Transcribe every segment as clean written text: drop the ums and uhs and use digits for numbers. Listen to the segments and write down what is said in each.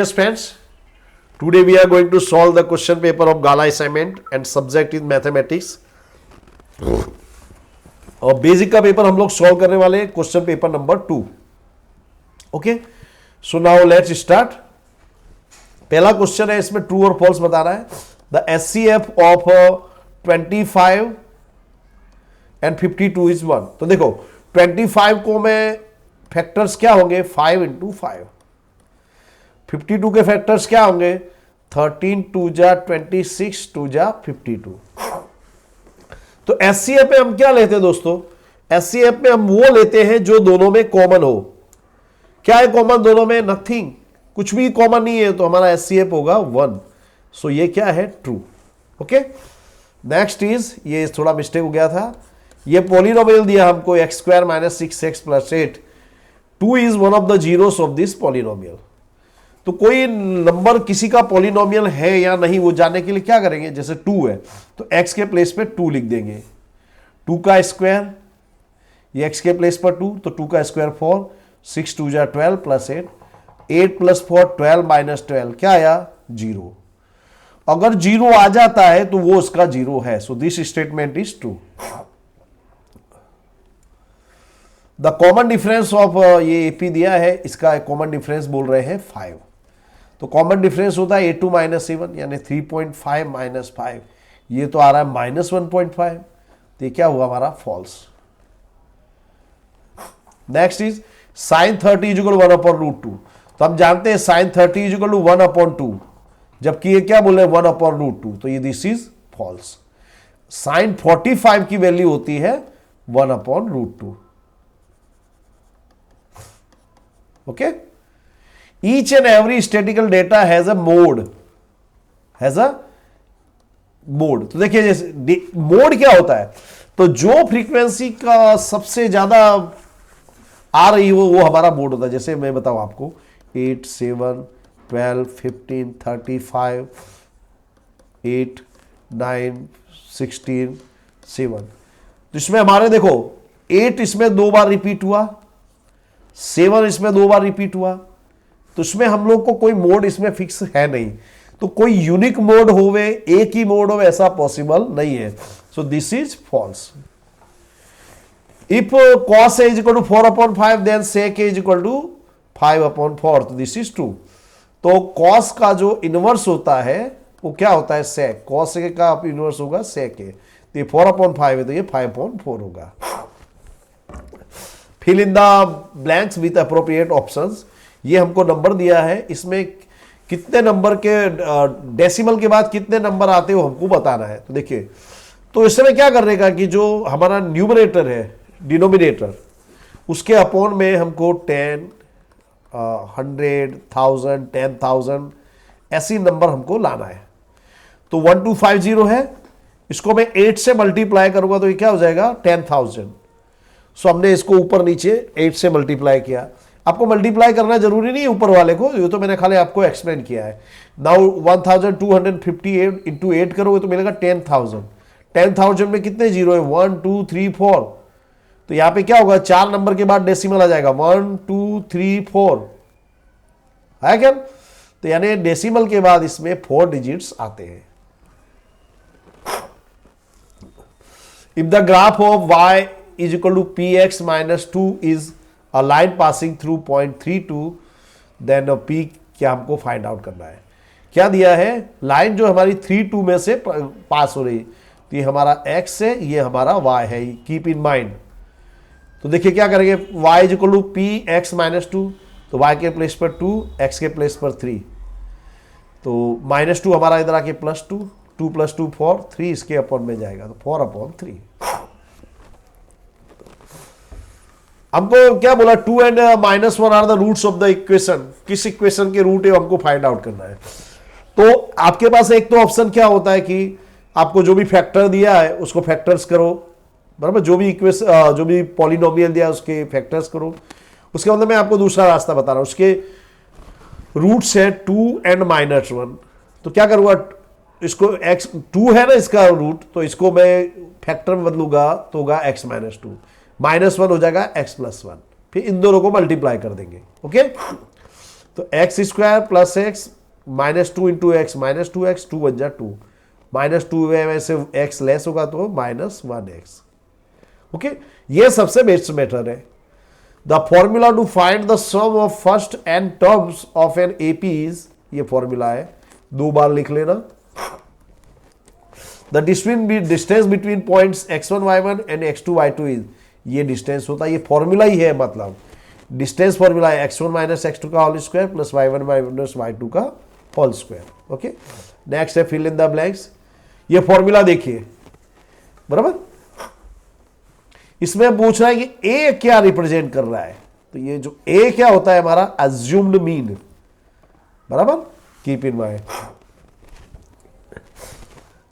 Yes friends, today we are going to solve the question paper of Gala assignment and subject is mathematics. और basic का paper हम लोग solve करने वाले हैं, question paper number 2. Okay, so now let's start. पहला question है, इसमें ट्रू और फॉल्स बताना है. The HCF of 25 and 52 is 1. तो देखो 25 को में फैक्टर्स क्या होंगे, 5 इंटू 5. 52 के फैक्टर्स क्या होंगे, 13 2 जा 26 2 जा 52. तो एचसीएफ में हम क्या लेते हैं दोस्तों, एचसीएफ में हम वो लेते हैं जो दोनों में कॉमन हो. क्या है कॉमन दोनों में, नथिंग, कुछ भी कॉमन नहीं है, तो हमारा एचसीएफ होगा 1. सो ये क्या है, ट्रू. ओके, नेक्स्ट इज, ये थोड़ा मिस्टेक हो गया था, ये पॉलिनोमियल दिया हमको x² - 6x + 8. 2 is one of the zeros of this polynomial. तो कोई नंबर किसी का पॉलिनोमियल है या नहीं वो जानने के लिए क्या करेंगे, जैसे 2 है तो x के प्लेस पे 2 लिख देंगे. 2 का स्क्वायर, ये x के प्लेस पर 2, तो 2 का स्क्वायर 4, 6 2 जा 12 + 8, 8 + 4 12 - 12 क्या आया, 0. अगर 0 आ जाता है तो वो उसका 0 है. So this statement is true. The common difference of, ये एपी दिया है, इसका कॉमन डिफरेंस बोल रहे हैं 5. तो कॉमन डिफरेंस होता है A2 - A1 यानी 3.5 - 5. ये तो आ रहा है -1.5. तो ये क्या हुआ हमारा, फॉल्स. Next is sin 30 = 1/√2. तो हम जानते हैं sin 30 = 1/2, जबकि ये क्या बोले 1/√2, तो ये दिस इज फॉल्स. sin 45 की वैल्यू होती है 1/√2. Okay, each and every statistical data has a mode, तो देखिए जैसे मोड क्या होता है, तो जो फ्रीक्वेंसी का सबसे ज्यादा आ रही हो वो हमारा मोड होता है. जैसे मैं बताऊं आपको, 8 7 12 15 35 8 9 16 7. तो इसमें हमारे देखो 8 इसमें 2 बार रिपीट हुआ, 7 इसमें 2 बार रिपीट हुआ, तो इसमें हम लोग को कोई मोड इसमें फिक्स है नहीं. तो कोई यूनिक मोड होवे, एक ही मोड हो, ऐसा पॉसिबल नहीं है. So this is false. If cos A = 4/5 then sec A = 5/4. तो दिस इज ट्रू. तो cos का जो इनवर्स होता है वो क्या होता है, sec. cos A का इनवर्स होगा sec A. तो ये 4/5 है, तो ये 5/4 होगा. Fill in the blanks with appropriate options. ये हमको नंबर दिया है, इसमें कितने नंबर के डेसिमल के बाद कितने नंबर आते हो हमको बताना है. तो देखिए, तो इसमें क्या करने का कि जो हमारा न्यूमरेटर है, डिनोमिनेटर, उसके अपॉन में हमको 10 100 1000 10,000 ऐसी नंबर हमको लाना है. तो 1250 है, इसको मैं 8 से मल्टीप्लाई करूंगा तो ये क्या हो जाएगा, 10,000. सो हमने इसको ऊपर नीचे 8 से मल्टीप्लाई किया. आपको मल्टीप्लाई करना जरूरी नहीं है ऊपर वाले को, ये तो मैंने खाली आपको एक्सप्लेन किया है. नाउ 1258 इंटू 8 करोगे तो मिलेगा 10,000. 10,000 में कितने जीरो है, 1 2 3 4. तो यहां पे क्या होगा, 4 नंबर के बाद डेसिमल आ जाएगा, 1 2 3 4 है क्या. तो यानी डेसिमल के बाद इसमें 4 डिजिट्स आते हैं. If the graph of y is equal to px - 2 is a line passing through point 32, then p क्या हमको फाइंड आउट करना है. क्या दिया है, लाइन जो हमारी 32 में से पास हो रही, तो ये हमारा x है, ये हमारा y है, कीप इन माइंड. तो देखिए क्या करेंगे, y is equal to px - 2, तो y के प्लेस पर 2, x के प्लेस पर 3, तो -2 हमारा इधर आके +2, 2 + 2 4, 3 इसके अपॉन में जाएगा, तो 4/3. हमको क्या बोला, 2 and -1 are the roots of the equation. किस इक्वेशन के रूट है हमको फाइंड आउट करना है. तो आपके पास एक तो ऑप्शन क्या होता है कि आपको जो भी फैक्टर दिया है उसको फैक्टर्स करो, बराबर. जो भी इक्वेशन, जो भी पॉलिनोमियल दिया है उसके फैक्टर्स करो. उसके मतलब मैं आपको दूसरा रास्ता बता रहा हूं, उसके रूट्स है 2 एंड -1. तो क्या करूंगा, इसको x 2 है ना इसका रूट, तो इसको मैं फैक्टर में बदलूंगा तो होगा x - 2, -1 हो जाएगा x + 1. फिर इन दोनों को मल्टीप्लाई कर देंगे. ओके, तो X square plus X minus two into X minus two X, two बन जा टू, माइनस टू में से एक्स लेस होगा तो माइनस वन एक्स। ओके, ये सबसे बेस्ट मेथड है। The formula to find the sum of first N terms of an AP is, ये फॉर्मूला है, दो बार लिख लेना। The distance between points x1 y1 and x2 y2 is, ये डिस्टेंस होता है, ये फॉर्मूला ही है, मतलब डिस्टेंस फॉर्मूला है x1 माइनस x2 का whole square plus y1 minus y2 का होल स्क्वायर। ओके, नेक्स्ट है फिल इन द ब्लैंक्स। ये फॉर्मूला देखिए, बराबर, इसमें पूछ रहा है कि ए क्या रिप्रेजेंट कर रहा है, तो ये जो ए क्या होता है हमारा अज्यूम्ड मीन, बराबर, keep in mind.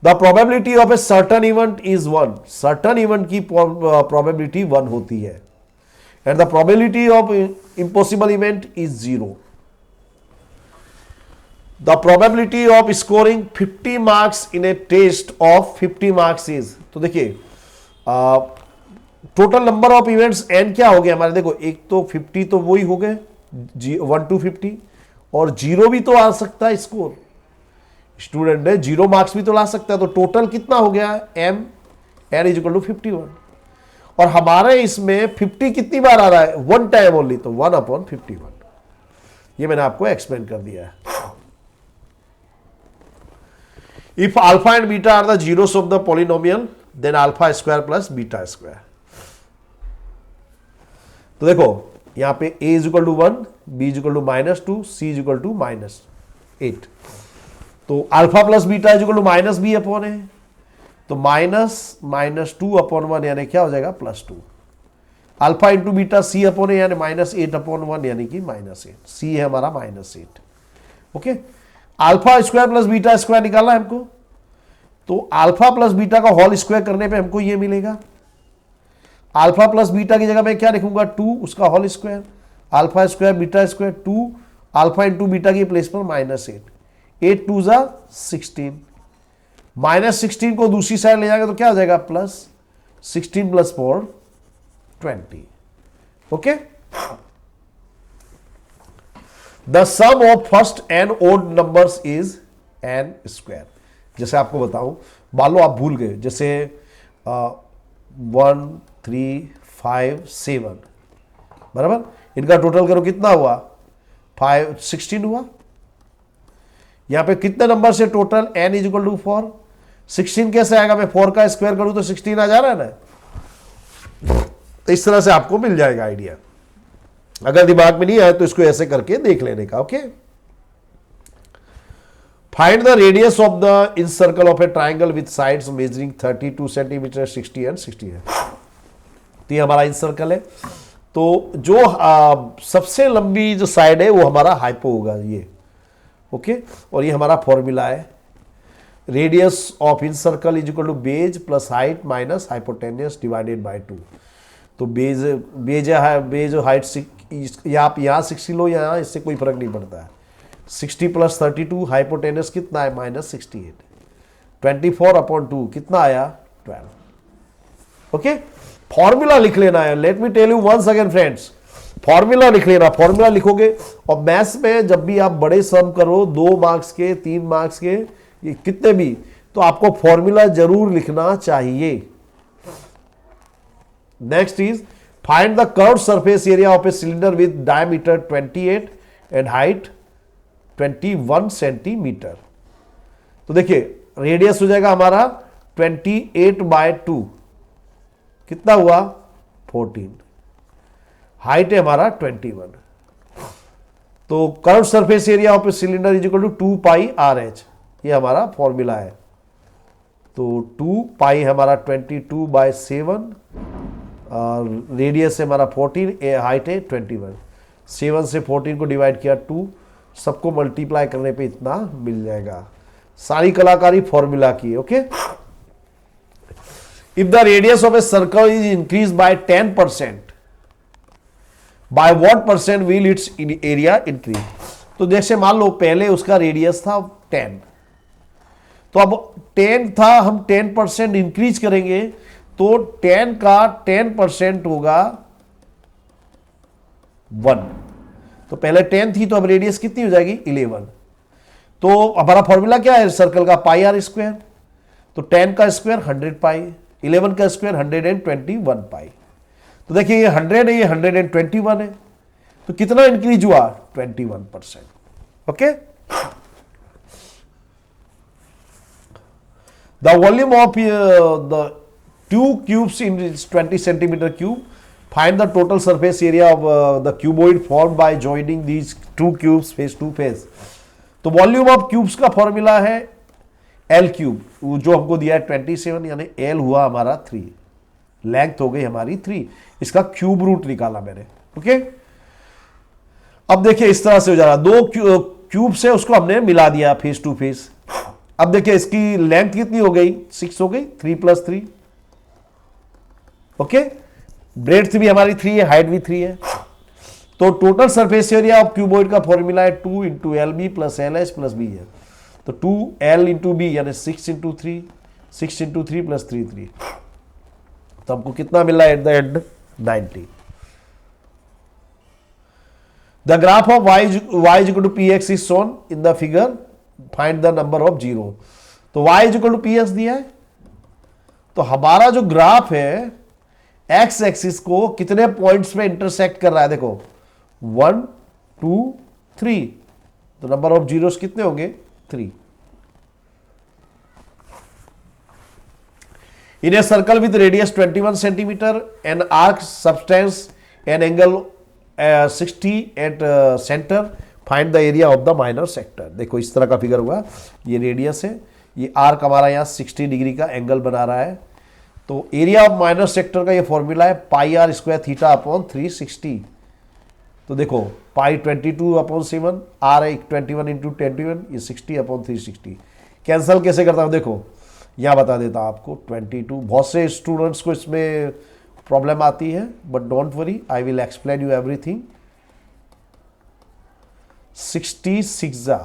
The probability of a certain event is one, certain event की प्रोबेबिलिटी वन होती है, and the probability of impossible event is zero. The probability of scoring 50 marks in a test of 50 marks is, तो देखिए total number of events N क्या हो गया हमारे, देखो एक तो 50 तो वही हो गए 1 to 50, और जीरो भी तो आ सकता है स्कोर, स्टूडेंट है जीरो मार्क्स भी तो ला सकता है, तो टोटल कितना हो गया M N is equal to 51, और हमारे इसमें 50 कितनी बार आ रहा है, वन टाइम ओनली, तो 1/51, ये मैंने आपको एक्सप्लेन कर दिया है। If alpha and beta are the zeros of the polynomial then alpha square plus beta square. तो देखो यहां पे a is equal to 1, b is equal to -2, c is equal to -8, तो alpha plus beta is equal to minus B upon है, तो -2/1 यानी क्या हो जाएगा +2, alpha into beta c upon है यानी -8/1 यानी कि -8, c है हमारा -8। Okay, alpha square plus beta square निकालना है हमको, तो अल्फा प्लस बीटा का होल स्क्वायर करने पे हमको ये मिलेगा, अल्फा प्लस बीटा की जगह मैं क्या लिखूंगा 2, उसका whole square, alpha square beta square 2, alpha into beta की प्लेस पर -8, 8 2 जा 16, -16 को दूसरी साइड ले जाएगा तो क्या हो जाएगा +16 + 4 20। Okay, the sum of first N odd numbers is N square. जैसे आपको बताऊं, मान लो आप भूल गए, जैसे 1 3 5 7, बराबर, इनका टोटल करो कितना हुआ 16 हुआ। यहां पे कितने नंबर से total n is equal to 4, 16 कैसे आएगा, मैं 4 का स्क्वायर करूं तो 16 आ जा रहा है ना, तो इस तरह से आपको मिल जाएगा आइडिया। अगर दिमाग में नहीं आया तो इसको ऐसे करके देख लेने का। Okay, find the radius of the in circle of A triangle with sides measuring 32 centimetre 60 and 60 है। तो ये हमारा इन सर्कल है, तो जो सबसे लंबी जो साइड है वो हमारा हाइपो होगा ये। ओके, और ये हमारा फॉर्मूला है, radius of incircle is equal to base plus height minus hypotenuse divided by 2। तो बेज हाइट आप यहाँ 60 लो, यहाँ इससे कोई फर्क नहीं पड़ता है, 60 + 32, हाइपोटेन्यूस कितना है -68, 24/2 कितना आया 12। ओके, फॉर्मूला लिख लेना है, let me tell you once again friends, formula लिख लेना, फॉर्मूला लिखोगे, और मैथ्स में जब भी आप बड़े सम करो 2 मार्क्स के 3 मार्क्स के ये कितने भी, तो आपको फॉर्मूला जरूर लिखना चाहिए। Next is find the curved surface area of a cylinder with diameter 28 and height 21 centimetre. तो देखिए रेडियस हो जाएगा हमारा 28/2, कितना हुआ 14, हाइट है हमारा 21, तो curved surface area of a cylinder is equal to 2 pi RH, ये हमारा फॉर्मूला है। तो 2 पाई हमारा 22/7, रेडियस है हमारा 14, हाइट है 21, 7 से 14 को डिवाइड किया 2, सबको मल्टीप्लाई करने पे इतना मिल जाएगा। सारी कलाकारी फॉर्मूला की। Okay, if the radius of a circle is increase by 10%, by what percent will it's area increase. तो जैसे मान लो पहले उसका रेडियस था 10, तो अब 10 था, हम 10% इंक्रीज करेंगे तो 10 का 10% होगा 1, तो पहले 10 थी तो अब रेडियस कितनी हो जाएगी 11। तो हमारा फॉर्मूला क्या है सर्कल का, पाई आर स्क्वायर। तो 10 का स्क्वायर 100 पाई, 11 का स्क्वायर 121 पाई। तो देखिए ये 100 है, ये 121 है, तो कितना इंक्रीज हुआ 21%। Okay, the volume of the two cubes in 20 centimetre cube, find the total surface area of the cuboid form by joining these two cubes face to face. तो वॉल्यूम ऑफ क्यूब्स का formula है L cube, जो हमको दिया है 27, यानी L हुआ हमारा 3, लेंथ हो गई हमारी 3, इसका क्यूब रूट निकाला मैंने। ओके, अब देखिए इस तरह से हो जा रहा, दो क्यूब से उसको हमने मिला दिया फेस टू फेस। अब देखिए इसकी लेंथ कितनी हो गई 6 हो गई, 3 + 3। ओके, ब्रेड्थ भी हमारी 3 है, हाइट भी 3 है। तो total surface area of cuboid का फॉर्मूला है 2 × LB + LH + B है। तो 2L × B यानी 6 × 3, 6 × 3 + 3 3। तो हमको कितना मिला at the end 90। The graph of y = px is shown in the figure, find the number of 0। तो y = px दिया है, तो हमारा जो ग्राफ है x एक्सिस को कितने पॉइंट्स में इंटरसेक्ट कर रहा है, देखो 1 2 3, तो नंबर ऑफ जीरोस कितने होंगे 3। In a circle with radius 21 centimeter, an arc subtends an angle 60 at center, find the area of the minor sector। देखो इस तरह का फिगर हुआ, ये रेडियस है, ये आर्क हमारा यहाँ 60 डिग्री का एंगल बना रहा है। तो एरिया ऑफ माइनर सेक्टर का ये फॉर्मूला है pi R square theta upon 360। तो देखो पाई 22/7, आर है 21 × 21, ये 60/360। कैंसल कैसे करता हूँ देखो, यहाँ बता देता हूँ आपको 22। बहुत से स्टूडेंट्स को इसमें प्रॉब्लम आती है, but don't worry, I will explain you everything. 66 जा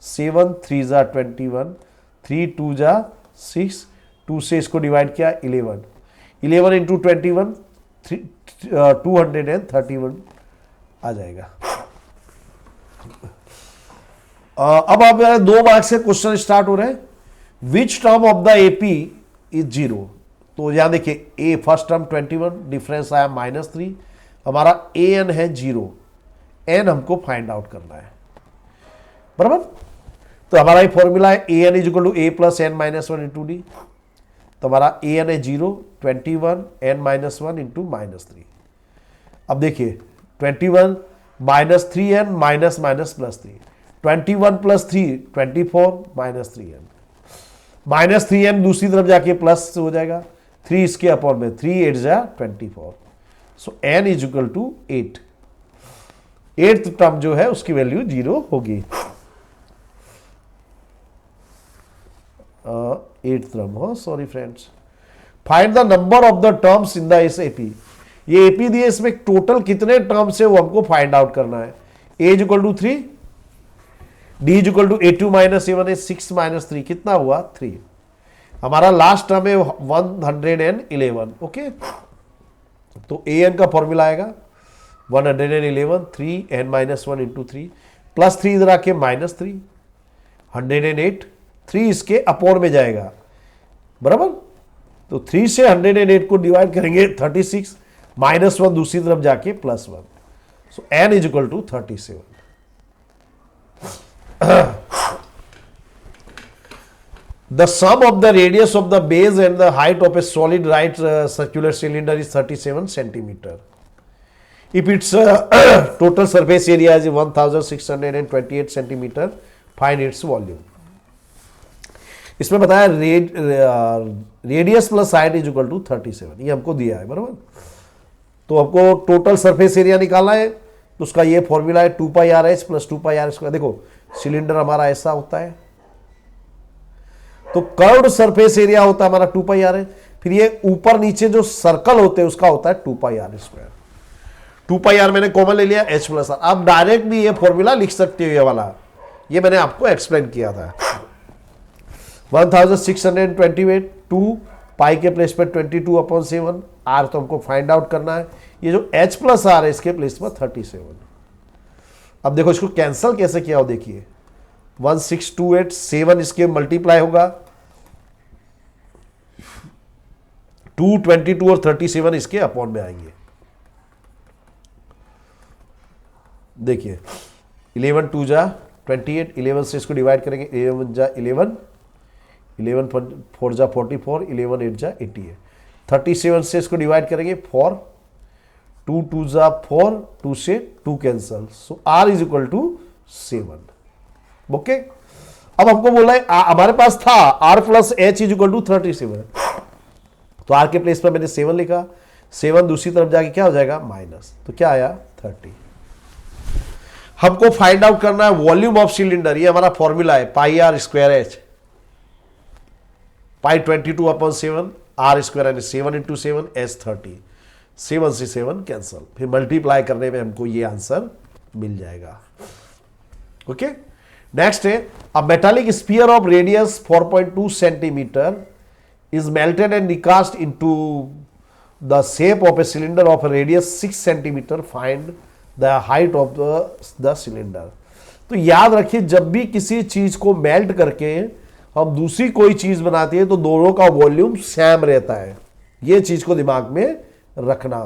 7, 3 जा 21, 3 2 जा 6, 2 से इसको डिवाइड किया 11, 11 × 21 231 आ जाएगा। अब आप 2 मार्क्स से क्वेश्चन स्टार्ट हो रहे हैं। Which term of the AP is 0। तो यहां देखिए ए फर्स्ट टर्म 21, डिफरेंस आया -3, हमारा ए एन है 0, एन हमको फाइंड आउट करना है, बराबर। तो हमारा ये फॉर्मूला है A N = a + n - 1 × d। तो हमारा ए एन है 0, 21 n - 1 × -3। अब देखिए 21 -3n -3, 21 + 3 24 -3n, -3n दूसरी तरफ जाके प्लस हो जाएगा, 3 इसके अपॉन में 3 8 जा 24। सो n = 8। 8th टर्म जो है उसकी वैल्यू 0 होगी। 8th टर्म हो, sorry friends. Find the number of the terms in the इस एपी। ये एपी दिए, इसमें टोटल कितने टर्म्स है वो हमको फाइंड आउट करना है। a = 3, d = a2 - a1 है 6 - 3 कितना हुआ 3। हमारा लास्ट टर्म है 111। ओके, तो an का फॉर्मूला आएगा 111, 3n - 1 × 3 + 3 इधर आके -3, 108, 3 इसके अपोर में जाएगा, बराबर। तो 3 से 108 को डिवाइड करेंगे 36, -1 दूसरी तरफ जाके +1। सो n = 37। The sum of the radius of the base and the height of a solid right circular cylinder is 37 centimeter. If its total surface area is 1628 centimeter, find its volume. इसमें बताया radius plus height is equal to 37, ये हमको दिया है, बराबर। तो आपको total surface area निकालना है, तो उसका ये फॉर्मूला है 2πRh + 2πr²। देखो सिलेंडर हमारा ऐसा होता है, तो कर्व्ड सरफेस एरिया होता है हमारा 2πRh, फिर ये ऊपर नीचे जो सर्कल होते हैं उसका होता है 2πr²। 2πr मैंने कॉमन ले लिया, h + r। आप डायरेक्ट भी ये फॉर्मूला लिख सकते हो, ये वाला, ये मैंने आपको एक्सप्लेन किया था। 1628, 2 पाई के प्लेस पर 22/7, r तो हमको फाइंड आउट करना है। ये जो h + r है इसके प्लेस पर 37। अब देखो इसको कैंसिल कैसे किया हो, देखिए 1628 7 इसके मल्टीप्लाई होगा, 222 और 37 इसके अपॉन में आएंगे। देखिए 11 2 जा 28, 11 से इसको डिवाइड करेंगे, 11 जा 11, 11 4 जा 44, 11 8 जा 88, 37 से इसको डिवाइड करेंगे 4, 2 2 जा 4, 2 से 2 cancel, so R is equal to 7। Okay, अब हमको बोला है हमारे पास था R plus H is equal to 37, तो R के प्लेस पर मैंने 7 लिखा, 7 दूसरी तरफ जाके क्या हो जाएगा माइनस, तो क्या आया 30। हमको फाइंड आउट करना है वॉल्यूम ऑफ सिलेंडर, ये हमारा फॉर्मूला है pi R square H, pi 22 upon 7, R square यानी 7 इंटू 7, एच 30, 7 से 7 कैंसल, फिर मल्टीप्लाई करने में हमको ये आंसर मिल जाएगा। ओके, नेक्स्ट है अ metallic sphere of radius 4.2 centimetre is melted and recast into the shape of a cylinder of a radius 6 centimeter. Find the height of the cylinder. तो याद रखिए जब भी किसी चीज को मेल्ट करके हम दूसरी कोई चीज बनाते हैं तो दोनों का वॉल्यूम सेम रहता है, ये चीज को दिमाग में रखना।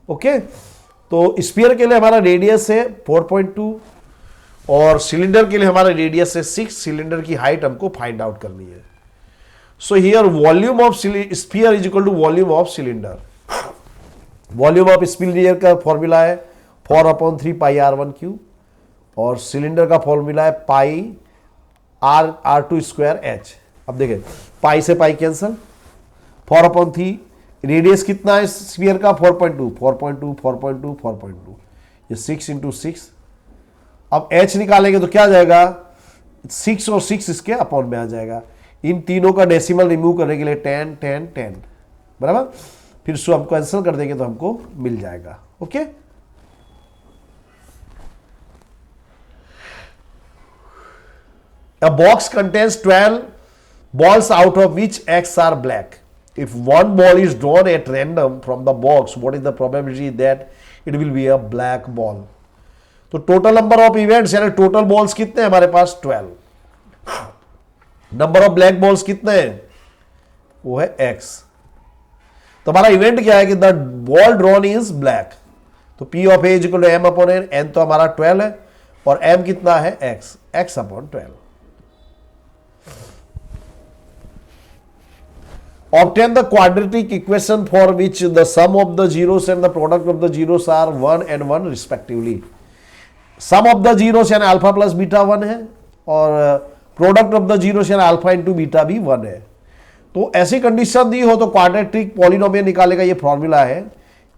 ओके, तो स्फीयर के लिए हमारा रेडियस है 4.2 और सिलेंडर के लिए हमारा रेडियस है 6, सिलेंडर की हाइट हमको फाइंड आउट करनी है। So here volume of sphere is equal to volume of cylinder. Volume of sphere का फॉर्मूला है 4/3 पाई R1 क्यूब और सिलेंडर का फॉर्मूला है पाई R2 स्क्वायर H। अब देखें पाई से पाई कैंसल, 4/3, रेडियस कितना है स्फीयर का 4.2, 4.2, 4.2, 4.2, ये 6 इंटू 6। अब H निकालेंगे तो क्या आ जाएगा 6 और 6 इसके अपॉन में आ जाएगा, इन तीनों का डेसिमल रिमूव करने के लिए 10 10 10 बराबर, फिर इसको हम कैंसिल कर देंगे तो हमको मिल जाएगा। Okay, a box contains 12 balls out of which X are black. If one ball is drawn at random from the box, what is the probability that it will be a black ball? तो total number of events यानी total balls कितने हैं हमारे पास 12, number of black balls कितने हैं वो है x, तो हमारा इवेंट क्या है कि the ball drawn is black, तो P of A equal to M upon N, N तो हमारा 12 है और M कितना है x, x upon 12। Obtain the quadratic equation for which the sum of the zeros and the product of the zeros are 1 and 1 respectively. Sum of the zeros यानी alpha plus beta 1 है और product of the zeros यानी alpha into beta भी 1 है। तो ऐसी condition दी हो तो क्वाड्रेटिक पॉलिनोमियल निकालेगा, ये फॉर्मूला है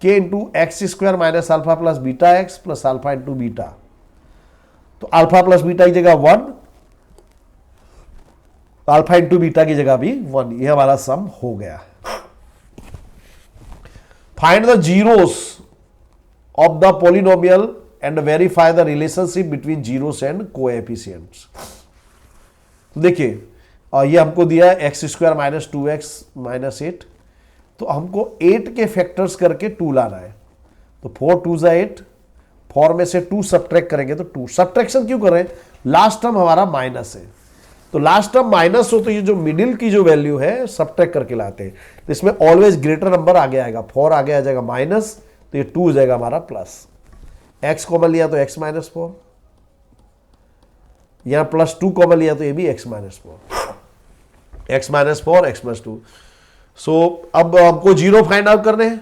k into x square minus alpha plus beta x plus alpha into beta, तो अल्फा प्लस बीटा की जगह 1, अल्फा इंटू बीटा की जगह भी 1, ये हमारा सम हो गया। Find the zeros of the polynomial and verify the relationship between zeros and coefficients। तो देखिए ये हमको दिया है x square minus 2x minus 8, तो हमको 8 के फैक्टर्स करके 2 लाना है, तो 4 2 जा 8, 4 में से 2 सब्ट्रैक्ट करेंगे तो 2, सब्ट्रैक्शन क्यों कर रहे हैं, लास्ट टर्म हमारा माइनस है, तो लास्ट टर्म माइनस हो तो ये जो मिडिल की जो वैल्यू है सब्ट्रैक्ट करके लाते हैं, तो इसमें ऑलवेज ग्रेटर नंबर आगे आएगा, 4 आगे आ जाएगा माइनस, तो ये 2 हो जाएगा हमारा प्लस, x कॉमन लिया तो x माइनस 4, यहां प्लस 2 कॉमन लिया तो ये भी x minus 4, x minus 4 x plus 2। सो अब हमको जीरो फाइंड आउट करने हैं,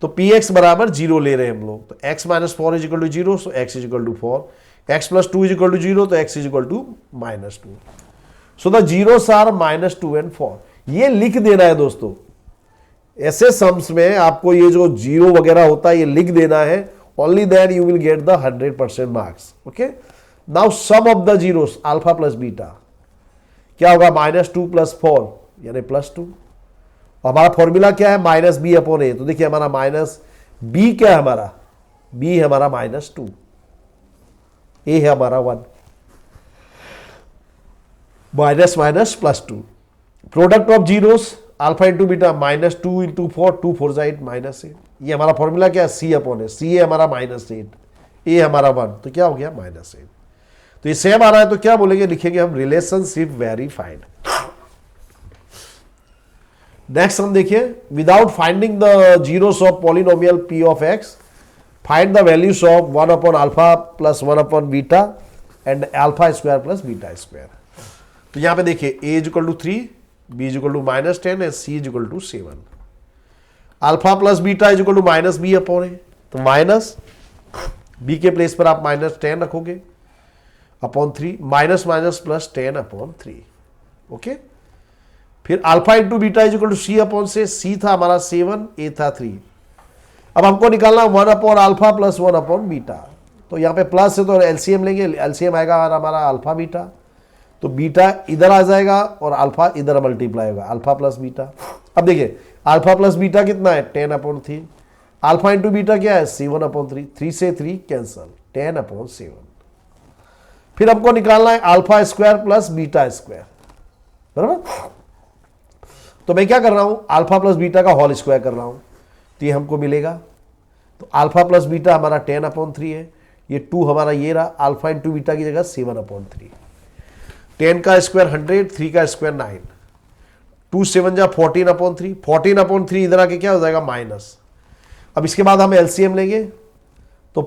तो px बराबर जीरो ले रहे हैं हम लोग, तो x minus 4 is equal to zero, so x is equal to 4, x plus 2 is equal to zero, तो x is equal to minus 2, so the zeros are minus 2 and 4। ये लिख देना है दोस्तों, ऐसे सम्स में आपको ये जो जीरो वगैरह होता है ये लिख देना है, only then you will get the 100% marks। okay, now sum of the zeros alpha plus beta क्या होगा, माइनस 2 प्लस 4 यानी प्लस 2, हमारा फॉर्मूला क्या है माइनस बी अपॉन ए, तो देखिए हमारा माइनस बी क्या है, हमारा बी है हमारा माइनस 2, ए है हमारा 1, minus minus plus 2, product of zeros alpha into beta minus 2 into 4, 2 4 8 minus 8, ये हमारा फॉर्मूला क्या है सी अपॉन है, सी है हमारा माइनस 8, ए हमारा 1, तो क्या हो गया -8। तो ये सेम आ रहा है तो क्या बोलेंगे, लिखेंगे हम रिलेशनशिप वेरीफाइड। नेक्स्ट हम देखिए, without finding the zeros of polynomial p of x, find the values of 1 upon alpha plus 1 upon beta and alpha square plus beta square. तो यहां पे देखिए a is equal to 3, b is equal to -10 and c is equal to 7। Alpha plus beta is equal to -b upon a, तो minus b के place पर आप -10 रखोगे upon 3, minus minus plus 10 upon 3। Okay, फिर alpha into beta is equal to C upon से, C था हमारा 7, ए था 3। अब हमको निकालना 1 upon alpha plus 1 upon beta, तो यहाँ पे प्लस है तो एलसीएम लेंगे, एलसीएम आएगा हमारा अल्फा बीटा, तो बीटा इधर आ जाएगा और अल्फा इधर मल्टीप्लाई होगा, अल्फा प्लस बीटा। अब देखिए अल्फा प्लस बीटा कितना है 10 अपॉन 3, अल्फा इंटू बीटा क्या है 7 अपॉन 3, 3 से 3 कैंसल, 10 अपॉन 7। फिर हमको निकालना है alpha square plus beta square, बराबर। तो मैं क्या कर रहा हूं, अल्फा प्लस बीटा का होल स्क्वायर कर रहा हूं, तो ये हमको मिलेगा। तो अल्फा प्लस बीटा हमारा 10 अपॉन 3 है, ये 2 हमारा ये रहा, अल्फा इंटू बीटा की जगह 7 अपॉन 3। 10 का स्क्वायर 100, 3 का स्क्वायर 9, 2 7 जा 14 अपॉन 3, 14 अपॉन 3 इधर आके क्या हो जाएगा माइनस। अब इसके बाद हम एलसीएम लेंगे, तो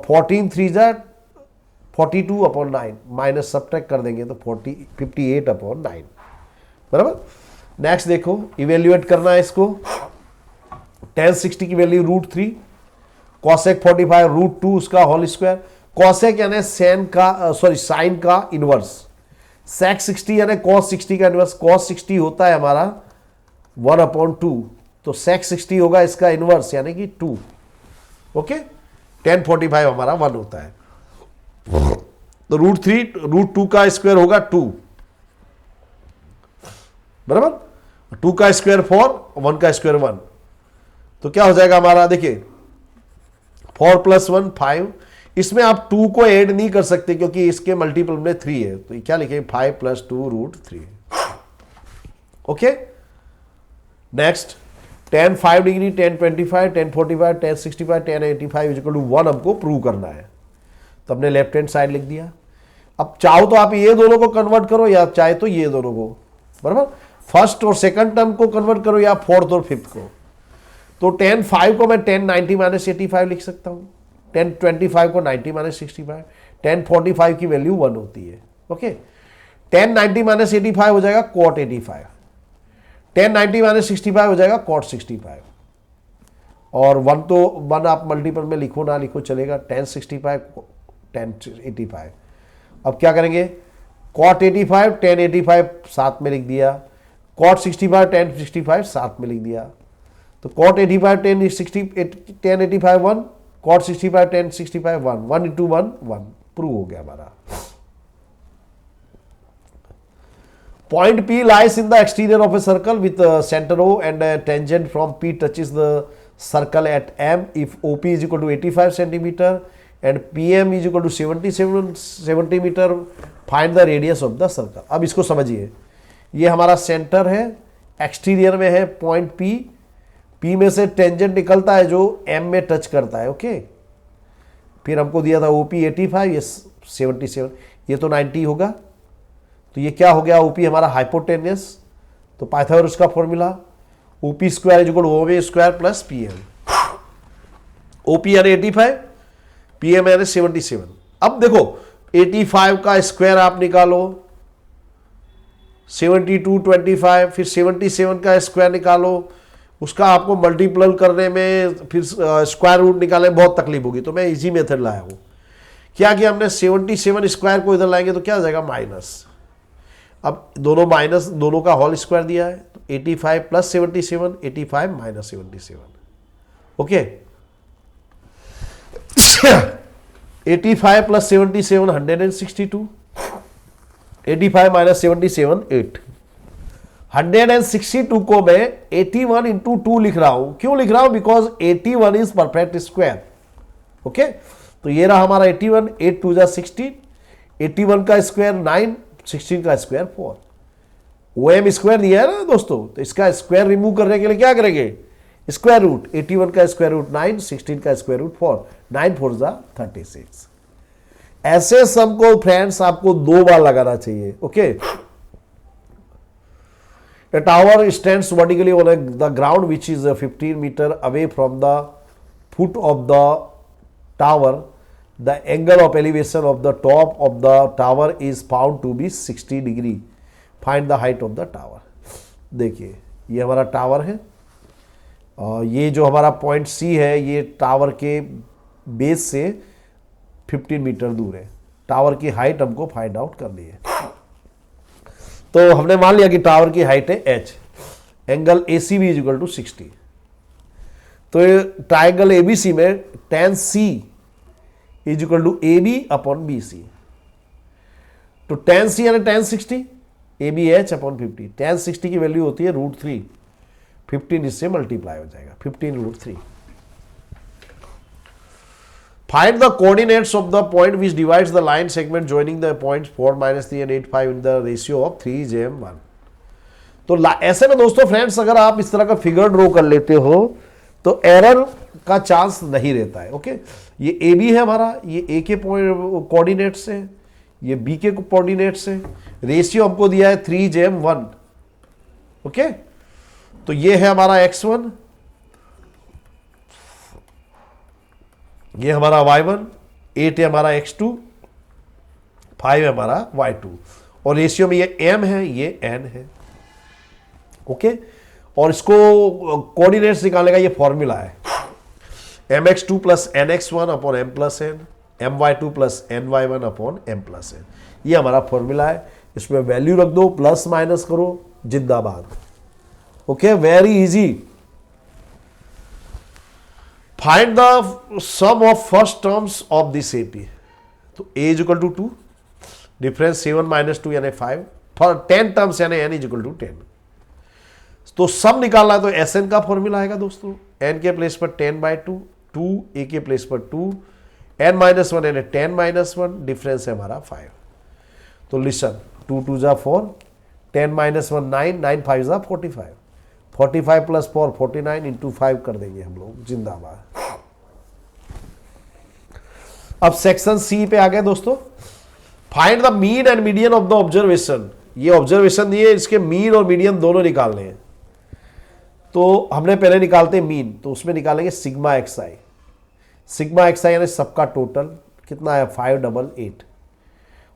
14 3 जा 42 अपॉन 9, माइनस सब्ट्रैक्ट कर देंगे तो 58 अपॉन 9, बराबर। नेक्स्ट देखो, इवेल्युएट करना है इसको, tan 60 की वैल्यू √3, कॉसेक 45 √2 उसका होल स्क्वायर, कॉसेक यानी साइन का इनवर्स, सेक 60 यानी cos 60 का इनवर्स, cos 60 होता है हमारा 1/2, तो सेक 60 होगा इसका इनवर्स यानी कि 2। ओके, tan 45 हमारा 1 होता है, तो √2 का स्क्वायर होगा 2, बराबर। 2 का स्क्वायर 4, 1 का स्क्वायर 1, तो क्या हो जाएगा हमारा, देखिए 4 + 1 5, इसमें आप 2 को ऐड नहीं कर सकते क्योंकि इसके मल्टीपल में 3 है, तो क्या लिखेंगे 5 + 2 √3। Okay, next tan 5 degree, tan 25, tan 45, tan 65, tan 85 is equal to 1 हमको प्रूव करना है, तो हमने लेफ्ट हैंड साइड लिख दिया। अब चाहो तो आप ये दोनों को कन्वर्ट करो या चाहे तो ये दोनों को, बराबर। फर्स्ट और सेकंड टर्म को कन्वर्ट करो या फोर्थ और फिफ्थ को, तो tan 5 को मैं tan 90 - 85 लिख सकता हूं, tan 25 को 90 - 65, tan 45 की वैल्यू 1 होती है। ओके, tan 90 - 85 हो जाएगा cot 85, tan 90 - 65 हो जाएगा cot 65, और 1 तो 1 आप मल्टीपल में लिखो ना लिखो चलेगा, tan 65 tan 85। अब क्या करेंगे, cot 85 tan 85 साथ में लिख दिया, cot 65 tan 65 साथ में लिख दिया, तो cot 85 tan 85 1, cot 65 tan 65 1, 1 × 1 1, prove हो गया हमारा। Point P lies in the exterior of a circle with a center O and a tangent from P touches the circle at M if OP is equal to 85 centimeter and PM is equal to 77 centimeter. Find the radius of the circle. अब इसको समझिए, ये हमारा centre है, exterior में है point P, P में से टेंजेंट निकलता है जो M में टच करता है। ओके, फिर हमको दिया था OP 85, ये 77, ये तो 90 होगा, तो ये क्या हो गया, OP हमारा हाइपोटेनियस, तो पाइथागोरस का formula OP square is equal to OA square plus PM, OP यानी 85, PM यानी 77। अब देखो 85 का स्क्वायर आप निकालो, 72 25, फिर 77 का स्क्वायर निकालो, उसका आपको मल्टीपल करने में फिर स्क्वायर रूट निकालने में बहुत तकलीफ होगी, तो मैं इजी मेथड लाया हूँ। क्या किया हमने, 77 स्क्वायर को इधर लाएंगे तो क्या हो जाएगा माइनस, अब दोनों माइनस, दोनों का होल स्क्वायर दिया है, तो 85 + 77, 85 - 77। ओके, 85 + 77 162, 85 - 77 8, 162 को मैं 81 × 2 लिख रहा हूं, क्यों लिख रहा हूं, because 81 is perfect square. Okay, तो ये रहा हमारा 81, 8 × 2 = 16, 81 का स्क्वायर 9, 16 का स्क्वायर 4, OM स्क्वायर दिया है ना दोस्तों, तो इसका स्क्वायर रिमूव करने के लिए क्या करेंगे, स्क्वायर रूट 81 का स्क्वायर रूट 9, 16 का स्क्वायर रूट 4, 9 4 जा 36। ऐसे सम को फ्रेंड्स आपको 2 बार लगाना चाहिए। Okay, A tower stands vertically on the ground which is 15 meter away from the foot of the tower. The angle of elevation of the top of the tower is found to be 60 degree. Find the height of the tower. देखिए ये हमारा tower है और ये जो हमारा point सी है ये टावर के बेस से 15 मीटर दूर है। टावर की हाइट हमको फाइंड आउट करनी है। तो हमने मान लिया कि टावर की हाइट है h, angle A C B is equal to 60। तो ट्राइंगल एबीसी में tan C is equal to A B upon B C. तो tan C यानी tan 60, A B H upon 50। tan 60 की वैल्यू होती है √3, 15 इससे मल्टीप्लाई हो जाएगा, 15 √3। Find the coordinates of the point which divides the line segment joining the points 4, -3 and 8, 5 in the ratio of 3:1। तो ऐसे में दोस्तों फ्रेंड्स अगर आप इस तरह का फिगर ड्रॉ कर लेते हो तो एरर का चांस नहीं रहता है। ओके, ये ए बी है हमारा, ये ए के कोऑर्डिनेट्स है, ये बी के कोऑर्डिनेट्स है, रेशियो हमको दिया है 3:1। ओके, तो ये है हमारा x1, ये हमारा y1, 8 है हमारा x2, 5 है हमारा y2 और रेशियो में ये m है, ये n है। ओके, और इसको कोऑर्डिनेट्स निकालने का ये फॉर्मूला है mx2 plus nx1 upon m plus n, my2 plus ny1 upon m plus n। ये हमारा फॉर्मूला है, इसमें वैल्यू रख दो, प्लस माइनस करो, जिंदाबाद। Okay, very easy. Find the sum of first terms of this AP. तो a is equal to 2, difference 7 - 2 यानी 5, फॉर 10 टर्म्स यानी n इज इक्वल टू 10। तो सम निकालना है तो Sn का फॉर्मूला आएगा दोस्तों, n के प्लेस पर 10/2, 2 a के प्लेस पर 2, n - 1 यानी 10 - 1, डिफरेंस है हमारा 5। तो लिसन, 2 2 जा 4, 10 - 1 9, 9 5 जा 45, 45 प्लस 4 49 इंटू 5 कर देंगे हम लोग, जिंदाबाद। अब सेक्शन सी पे आ गए दोस्तों। Find the mean and median of the observation. ये ऑब्जर्वेशन दिए, इसके मीन और मीडियन दोनों निकालने हैं। तो हमने पहले निकालते हैं मीन, तो उसमें निकालेंगे सिग्मा एक्स आई। सिग्मा एक्स आई यानी सबका टोटल कितना है 588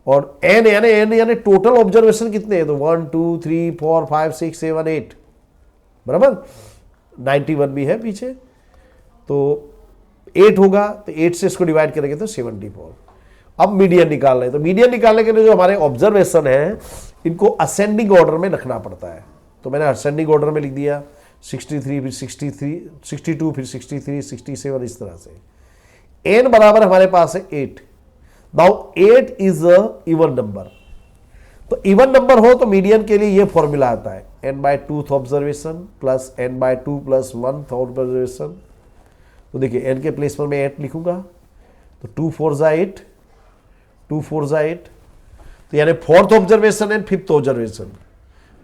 और एन यानी टोटल ऑब्जर्वेशन कितने हैं तो 1 2 3 4 5 6 7 8 बराबर, 91 भी है पीछे, तो 8 होगा, तो 8 से इसको डिवाइड करेंगे तो 74। अब मीडियन निकाल रहे हैं, तो मीडियन निकालने के लिए जो हमारे ऑब्जर्वेशन है इनको असेंडिंग ऑर्डर में रखना पड़ता है। तो मैंने असेंडिंग ऑर्डर में लिख दिया 63 फिर 63 62 फिर 63 67 इस तरह से। n बराबर हमारे पास है 8। Now 8 is a even number, तो इवन नंबर हो तो मीडियन के लिए ये फॉर्मूला आता है n/2th observation plus n/2 plus 1th observation. तो देखिए n के प्लेस पर मैं 8 लिखूंगा, तो 2 4 जा 8, 2 4 जा 8, तो यानी 4th observation and 5th observation.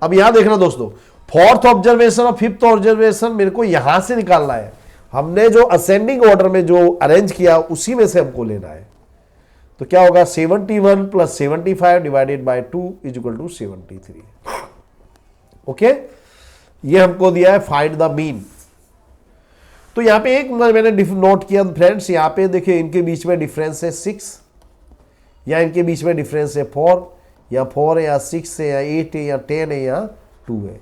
अब यहां देखना दोस्तों, 4th ऑब्जर्वेशन और 5th ऑब्जर्वेशन मेरे को यहां से निकालना है। हमने जो असेंडिंग ऑर्डर में जो अरेंज किया उसी में से हमको लेना है। तो क्या होगा 71 plus 75 divided by 2 is equal to 73। Okay, ये हमको दिया है फाइंड द मीन। तो यहां पे एक मैंने नोट किया फ्रेंड्स, यहां पे देखिए इनके बीच में डिफरेंस है 6, या इनके बीच में डिफरेंस है 4, या 4 है या 6 है या 8 है या 10 है या 2 है।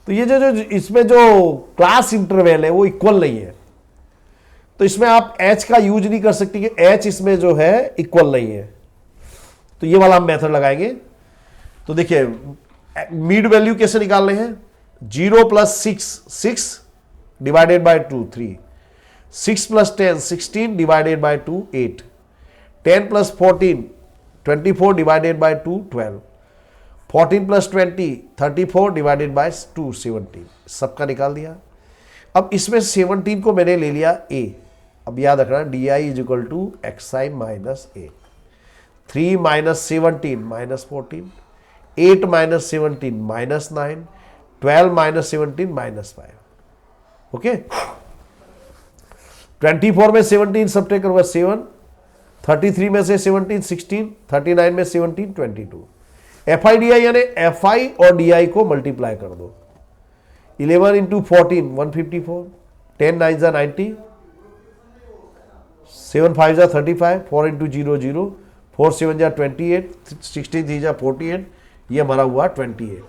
तो ये जो इसमें जो क्लास इंटरवल है वो इक्वल नहीं है, तो इसमें आप h का यूज नहीं कर सकते कि h इसमें जो है इक्वल नहीं है। तो ये वाला हम मेथड लगाएंगे। तो देखिए मिड वैल्यू कैसे निकाल रहे हैं, 0 plus 6 divided by 2 3, 6 plus 10 16 divided by 2 8, 10 plus 14 24 divided by 2 12, 14 plus 20 34 divided by 2 17। सबका निकाल दिया। अब इसमें 17 को मैंने ले लिया a। अब याद रखना D I is equal to X I minus A. 3 minus 17 minus 14, 8 minus 17 minus 9, 12 minus 17 minus 5। Okay 24 में 17 सब्ट्रैक्ट करूंगा 7, 33 में से 17 16, 39 में 17 22। FI DI यानी FI और DI को मल्टीप्लाई कर दो। 11 इंटू 14 154, 10 9 जा 90, 7 5 जा 35, 4 इंटू 0 0, 4 7 जा 28, 16 3 जा 48, ये हमारा हुआ 28।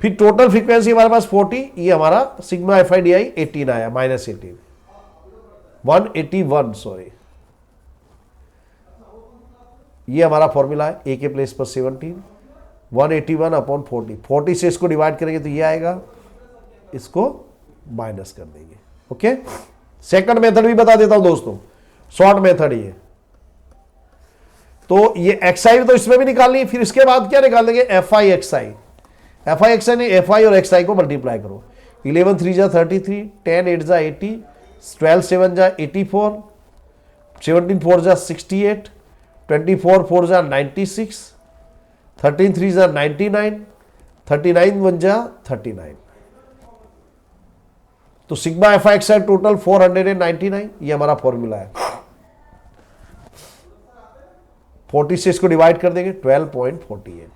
फिर टोटल फ्रीक्वेंसी हमारे पास 40, ये हमारा सिग्मा FI/DI 18 आया, -18 181 सॉरी, ये हमारा फॉर्मूला है। ए के प्लेस पर 17 181 अपॉन 40, 40 से इसको डिवाइड करेंगे तो ये आएगा, इसको माइनस कर देंगे। ओके सेकंड मेथड भी बता देता हूं दोस्तों, शॉर्ट मेथड ये। तो ये XI तो इसमें भी निकालनी है, फिर इसके बाद क्या निकाल देंगे FI/XI। FI/XI ने FI और XI को मल्टीप्लाई करो। 11 3 जा 33, 10 8 जा 80, 12 7 जा 84, 17 4 जा 68, 24 4 जा 96, 13 3 जा 99, 39 1 जा 39। तो सिग्मा FI/XI टोटल 499, ये हमारा फॉर्मूला है। 40 से इसको डिवाइड कर देंगे 12.48।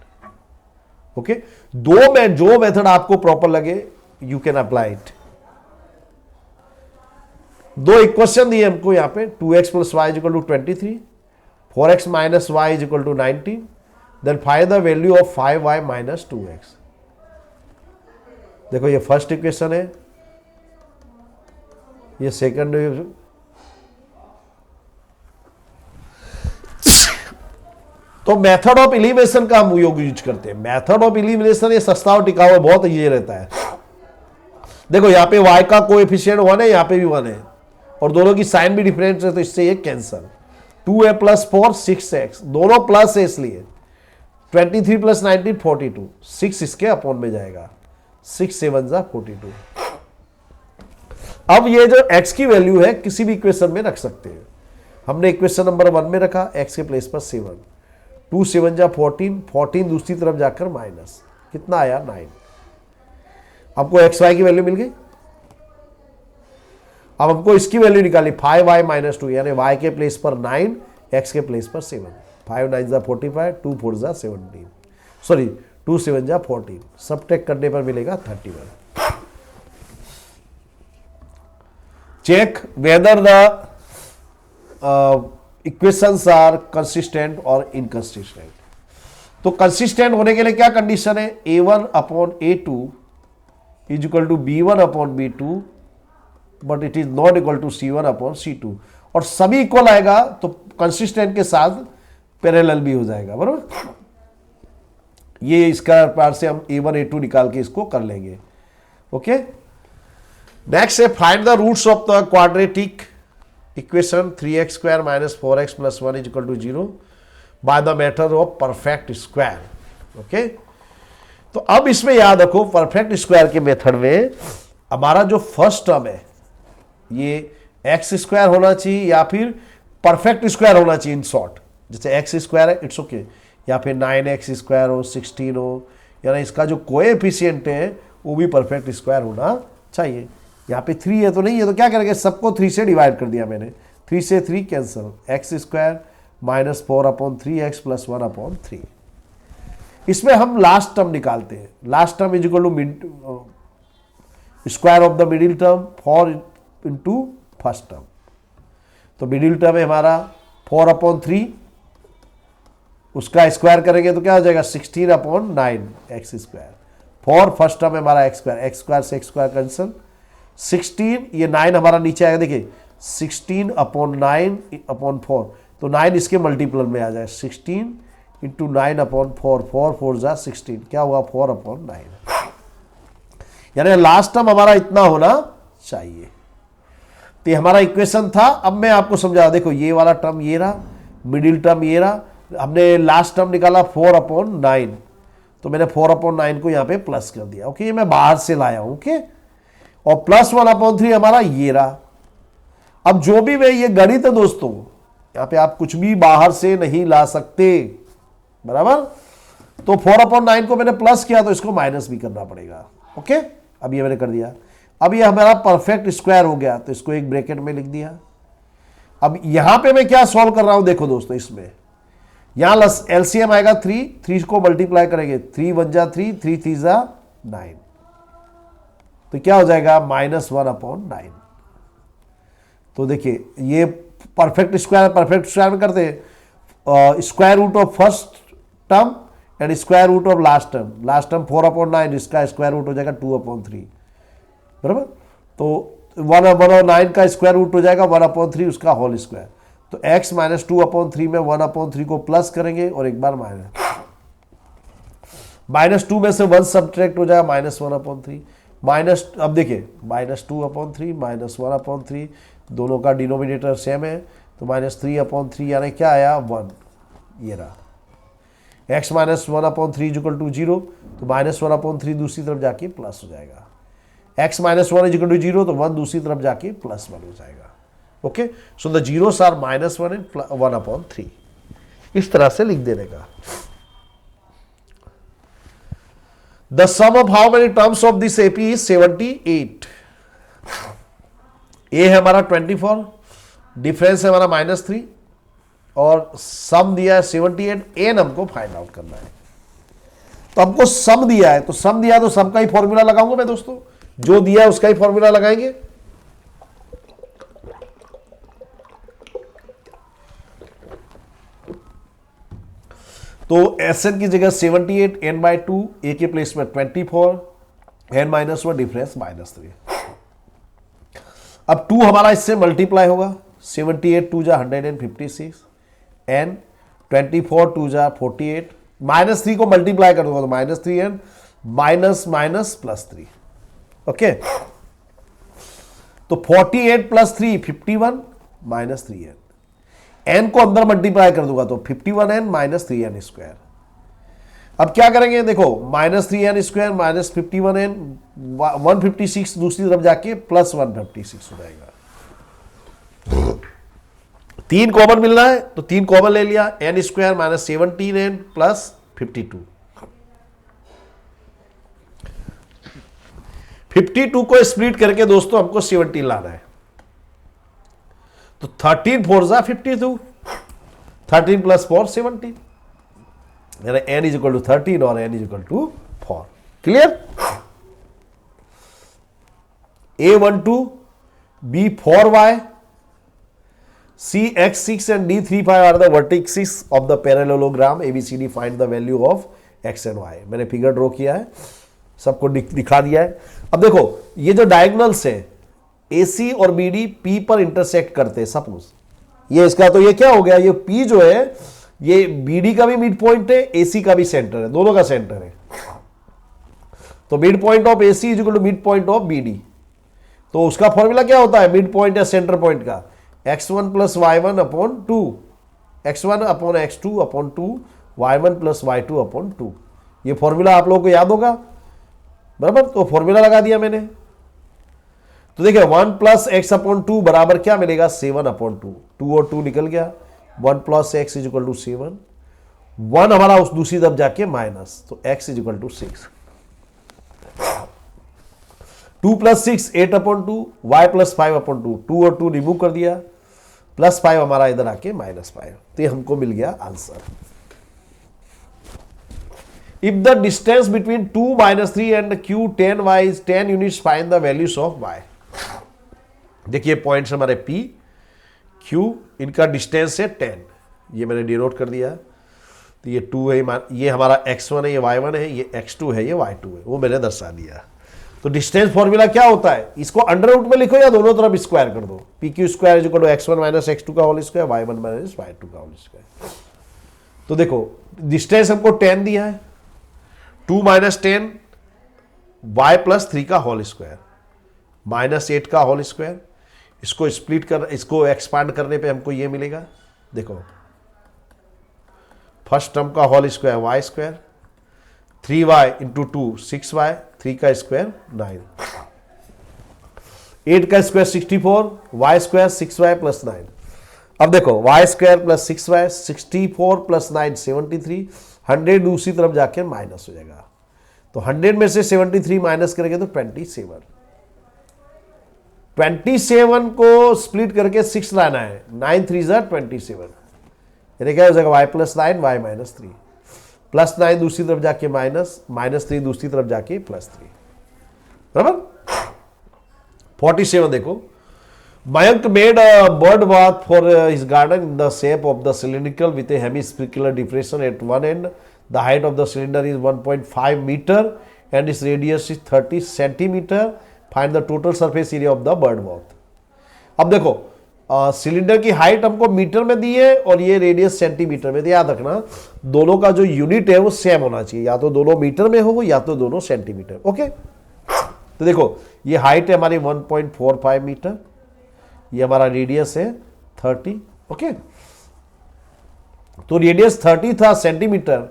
ओके दो में जो मेथड आपको प्रॉपर लगे यू कैन अप्लाई इट। दो इक्वेशन दिए हमको यहां पे, 2x + y = 23, 4x - y = 19, then find the value of 5y - 2x। देखो ये फर्स्ट इक्वेशन है, ये सेकंड। तो मेथड ऑफ एलिमिनेशन का हम यूज करते हैं। मेथड ऑफ एलिमिनेशन ये सस्ता और टिकाऊ है, बहुत ये रहता है। देखो यहाँ पे y का कोएफिशिएंट 1 है, यहाँ पे भी 1 है, और दोनों की साइन भी डिफरेंट है, तो इससे ये कैंसल। 2a + 4 6x, दोनों प्लस है इसलिए। 23 + 19 42, 6 इसके अपॉन में जाएगा, 6 7 जा 42। अब ये जो x की वैल्यू है किसी भी इक्वेशन में रख सकते हैं। हमने इक्वेशन नंबर 1 में रखा, x के प्लेस पर 7, 2 7 जा 14, 14 दूसरी तरफ जाकर माइनस, कितना आया 9। आपको XY की वैल्यू मिल गई। अब हमको इसकी वैल्यू निकाली, 5y - 2, यानी y के प्लेस पर 9, x के प्लेस पर 7। 5 9 जा 45, 2 4 जा 17, सॉरी 2 7 जा 14, सबट्रैक्ट करने पर मिलेगा 31। Check whether the equations are consistent और इनकंसिस्टेंट। तो कंसिस्टेंट होने के लिए क्या कंडीशन है, A1/A2 = B1/B2, but it is not equal to C1/C2। और सभी इक्वल आएगा तो कंसिस्टेंट के साथ पैरेलल भी हो जाएगा, बराबर। ये इसका पार्ट से हम A1/A2 निकाल के इसको कर लेंगे। ओके नेक्स्ट है find the roots of the quadratic equation 3x² - 4x + 1 = 0 by the method of perfect square. Okay तो अब इसमें याद रखो, परफेक्ट स्क्वायर के मेथड में हमारा जो फर्स्ट टर्म है ये x² होना चाहिए या फिर परफेक्ट स्क्वायर होना चाहिए। इन शॉर्ट, जैसे x² है इट्स ओके, या फिर 9x² हो, 16 हो, यानी इसका जो कोएफिशिएंट है वो भी परफेक्ट स्क्वायर होना चाहिए। यहाँ पे 3 है तो नहीं है, तो क्या करेंगे, सबको 3 से डिवाइड कर दिया मैंने, 3 से 3 कैंसिल, x² - 4/3x + 1/3। इसमें हम लास्ट टर्म निकालते हैं। Last term = square of the middle term 4 × first term. तो मिडिल टर्म है हमारा 4/3, उसका स्क्वायर करेंगे तो क्या हो जाएगा 16/9 x²। 4 फर्स्ट टर्म है हमारा x² से x² कैंसिल, 16 ये 9 हमारा नीचे आएगा, देखिए 16/9/4, तो 9 इसके मल्टीपल में आ जाए, 16 × 9/4, 4 4 जा 16, क्या हुआ 4/9। यानी लास्ट टर्म हमारा इतना होना चाहिए। तो हमारा इक्वेशन था। अब मैं आपको समझा, देखो ये वाला टर्म ये रहा, मिडिल टर्म ये रहा, हमने लास्ट टर्म निकाला 4/9, तो मैंने 4/9 को यहाँ पे प्लस कर दिया। ओके ये मैं बाहर से लाया हूं। ओके और प्लस 1/3 हमारा ये रहा। अब जो भी मैं ये गणित है दोस्तों, यहाँ पे आप कुछ भी बाहर से नहीं ला सकते, बराबर। तो 4/9 को मैंने प्लस किया तो इसको माइनस भी करना पड़ेगा। ओके अब ये मैंने कर दिया। अब ये हमारा परफेक्ट स्क्वायर हो गया, तो इसको एक ब्रैकेट में लिख दिया। अब यहां पे मैं क्या सॉल्व कर रहा हूं, देखो दोस्तों, इसमें यहां एलसीएम आएगा 3 को मल्टीप्लाई करेंगे, 3 1 जा 3, 3 3 जा 9, तो क्या हो जाएगा -1/9। तो देखिए ये परफेक्ट स्क्वायर में करते हैं square root of first term and square root of last term 4/9, इसका स्क्वायर रूट हो जाएगा 2/3, बराबर। तो 1/9 का स्क्वायर रूट हो जाएगा 1/3 उसका होल स्क्वायर। तो x - 2/3 में 1/3 को प्लस करेंगे और एक बार -2 में से 1 सब्ट्रैक्ट हो जाएगा -1/3 माइनस। अब देखिए -2/3 -1/3 दोनों का डिनोमिनेटर सेम है, तो -3/3 यानी क्या आया 1, ये रहा। x - 1/3 = 0, तो -1/3 दूसरी तरफ जाके प्लस हो जाएगा। x - 1 = 0, तो 1 दूसरी तरफ जाके +1 हो जाएगा। Okay, so the zeros are -1 and 1/3, इस तरह से लिख देने का। The sum of how many terms of this AP is 78। A है हमारा 24, डिफरेंस है हमारा -3 और सम दिया है 78, एन हमको फाइंड आउट करना है। तो हमको सम दिया है, तो सम दिया है तो सम का ही फॉर्मूला लगाऊंगा मैं दोस्तों, जो दिया है उसका ही फॉर्मूला लगाएंगे। तो एसएन की जगह 78, n/2, ए के प्लेस में 24, n-1 डिफरेंस -3। अब 2 हमारा इससे मल्टीप्लाई होगा, 78 2 जा 156, n 24 2 जा 48, -3 को मल्टीप्लाई कर दूंगा तो -3n -+3। ओके, तो 48 + 3 51 -3n, n को अंदर मल्टीप्लाई कर दूंगा तो 51n -3n²। अब क्या करेंगे, देखो -3n² -51n 156 दूसरी तरफ जाके +156 हो जाएगा। 3 कॉमन मिल रहा है तो 3 कॉमन ले लिया, n² -17n +52। 52 को स्प्लिट करके दोस्तों हमको 17 लाना है, तो 13 4 जा 52, 13 + 4 17, n = 13 और n = 4। Clear? A12 B4y C x6 and D35 are the vertices of the parallelogram ABCD. Find the value of x and y। मैंने फिगर ड्रॉ किया है, सबको दिखा दिया है। अब देखो ये जो डायगोनल्स है AC और BD P पर इंटरसेक्ट करते हैं, सपोज ये इसका, तो ये क्या हो गया, ये P जो है ये BD का भी मिड पॉइंट है, AC का भी सेंटर है, दोनों का सेंटर है। तो mid point of AC = mid point of BD। तो उसका फॉर्मूला क्या होता है मिड पॉइंट या सेंटर पॉइंट का, x1 + y1/2, x1/x2/2, y1 + y2/2। ये फॉर्मूला आप लोगों को याद होगा, बराबर। तो फॉर्मूला लगा दिया मैंने, तो देखिए 1 + x/2 बराबर क्या मिलेगा 7/2, 2 और 2 निकल गया, 1 + x = 7, 1 हमारा उस दूसरी तरफ जाके माइनस, तो x = 6, 2 + 6 8/2, y + 5/2, 2 और 2 रिमूव कर दिया, +5 हमारा इधर आके -5, तो ये हमको मिल गया answer. If the distance between 2 - 3 and q 10y is 10 units, find the values of y। देखिए पॉइंट्स हमारे P Q, इनका डिस्टेंस है 10, ये मैंने डिनोट कर दिया। तो ये 2 है, ये हमारा x1 है, ये y1 है, ये x2 है, ये y2 है, वो मैंने दर्शा दिया। तो डिस्टेंस फॉर्मूला क्या होता है, इसको अंडर रूट में लिखो या दोनों तरफ स्क्वायर कर दो, PQ² = x1 - x2 का होल स्क्वायर, y1 - y2 का होल स्क्वायर। तो देखो डिस्टेंस हमको 10 दिया है, 2 - 10 y + 3 का होल स्क्वायर -8 का होल स्क्वायर। इसको स्प्लिट कर, इसको एक्सपांड करने पे हमको ये मिलेगा, देखो फर्स्ट टर्म का whole square y², 3y × 2 6y, 3 का स्क्वायर 9, 8 का स्क्वायर 64, y² 6y + 9। अब देखो y² + 6y 64 + 9 73, 100 दूसरी तरफ जाके माइनस हो जाएगा, तो 100 में से 73 माइनस करेंगे तो 27, 27 को स्प्लिट करके 6 लाना है, 9 3 27, यानी क्या हो जाएगा y plus 9 y minus 3, plus 9 दूसरी तरफ जाके माइनस, माइनस 3 दूसरी तरफ जाके प्लस 3, बराबर। 47 देखो, Mayank made a bird bath for his garden in the shape of the cylindrical with a hemispheral depression at one end. The height of the cylinder is 1.5 meter and its radius is 30 centimeter. Find the total surface area of the bird bath. अब देखो cylinder की height हमको metre में दी है और ये radius centimetre में, याद रखना दोनों का जो यूनिट है वो सेम होना चाहिए, या तो दोनों मीटर में हो या तो दोनों सेंटीमीटर। ओके, तो देखो ये हाइट है हमारी 1.45 मीटर, ये हमारा रेडियस है 30। ओके, तो रेडियस 30 था सेंटीमीटर,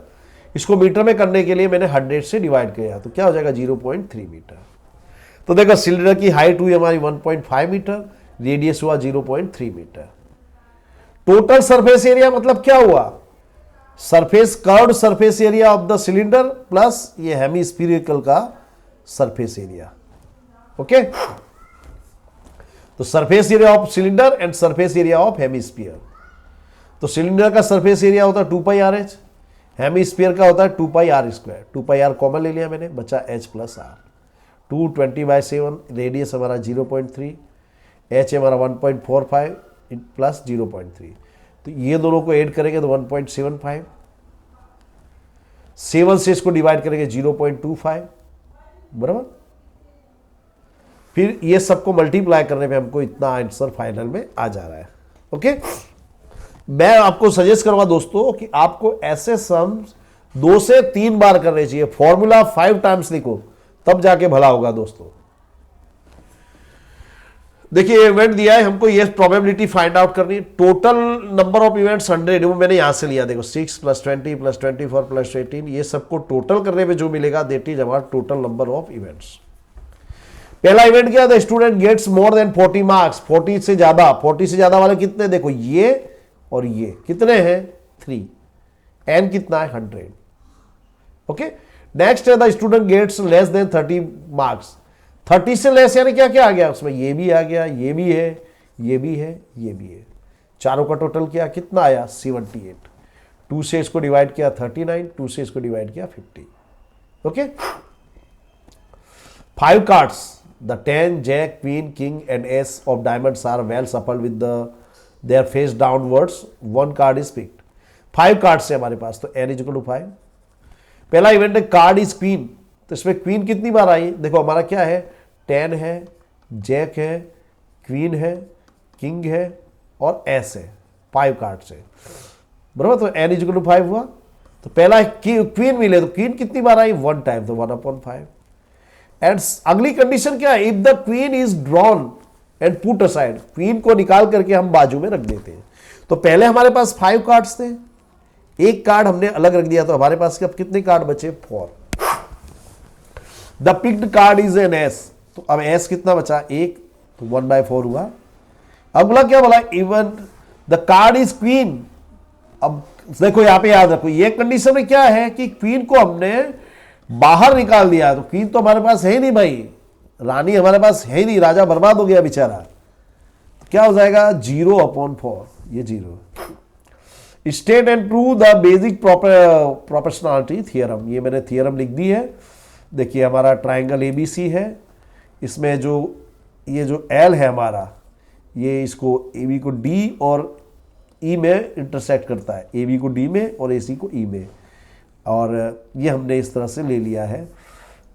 इसको मीटर में करने के लिए मैंने 100 से डिवाइड किया, तो क्या हो जाएगा 0.3 मीटर। तो देखो सिलेंडर की हाइट हुई हमारी 1.5 मीटर, रेडियस हुआ 0.3 मीटर। टोटल सरफेस एरिया मतलब क्या हुआ, surface curved surface area of the cylinder plus ये हेमिस्फीरिकल का सरफेस एरिया। ओके, तो surface area of cylinder and surface area of hemisphere. तो सिलेंडर का सरफेस एरिया होता है 2πRh, हेमिस्फीयर का होता है 2πr²। 2πr कॉमन ले लिया मैंने, बचा h प्लस r। 220/7, रेडियस हमारा 0.3, h हमारा 1.45 प्लस 0.3, तो ये दोनों को ऐड करेंगे तो 1.75, 7 से इसको डिवाइड करेंगे 0.25, बराबर। फिर ये सबको मल्टीप्लाई करने पे हमको इतना आंसर फाइनल में आ जा रहा है। ओके, मैं आपको सजेस्ट करूंगा दोस्तों कि आपको ऐसे सम्स 2 से 3 बार करने चाहिए, फॉर्मूला 5 टाइम्स लिखो तब जाके भला होगा दोस्तों। देखिए इवेंट दिया है हमको, ये प्रोबेबिलिटी फाइंड आउट करनी है। टोटल नंबर ऑफ इवेंट्स 100, वो मैंने यहां से लिया, देखो 6 + 20 + 24 + 18, ये सबको टोटल करने पे जो मिलेगा दैट इज हमारा टोटल नंबर ऑफ इवेंट्स। पहला इवेंट क्या था, student gets more than 40 marks, 40 से ज्यादा वाले कितने, देखो ये और ये कितने हैं 3, एन कितना है 100। ओके, नेक्स्ट है the student gets less than 30 marks, 30 से लेस यानी क्या क्या आ गया उसमें, ये भी आ गया, ये भी है, ये भी है, ये भी है, चारों का टोटल किया कितना आया 78। 2 से इसको डिवाइड किया 39, 2 से इसको डिवाइड किया 50। Okay, 5 cards, the 10, Jack, Queen, King and Ace of diamonds are well shuffled with their face downwards. One card is picked. 5 cards है हमारे पास, तो n = 5। पहला इवेंट है कार्ड इज क्वीन, तो इसमें क्वीन कितनी बार आई, देखो हमारा क्या है 10 है, जैक है, क्वीन है, किंग है और एस है, 5 कार्ड्स है, बराबर। तो n = 5 हुआ। तो पहला क्वीन मिले, तो क्वीन कितनी बार आई 1 टाइम, तो 1/5। एंड अगली कंडीशन क्या है, if the queen is drawn and put aside, queen को निकाल करके हम बाजू में रख देते हैं। तो पहले हमारे पास 5 कार्ड्स थे, एक कार्ड हमने अलग रख दिया, तो हमारे पास अब कितने कार्ड बचे 4। The picked card is an S, तो अब एस कितना बचा 1, तो 1/4 हुआ। अगला क्या बोला, even the card is queen. अब देखो यहां पे याद रखो, ये कंडीशन में क्या है कि क्वीन को हमने बाहर निकाल दिया, तो क्वीन तो हमारे पास है ही नहीं भाई, रानी हमारे पास है ही नहीं, राजा बर्बाद हो गया बेचारा, तो क्या हो जाएगा 0/4, ये 0। State and prove the basic proportionality theorem, ये मैंने थ्योरम लिख दी है। देखिए हमारा ट्राइंगल ABC है, इसमें जो ये जो L है हमारा, ये इसको AB को D और E में इंटरसेक्ट करता है, AB को D में और AC को E में, और ये हमने इस तरह से ले लिया है।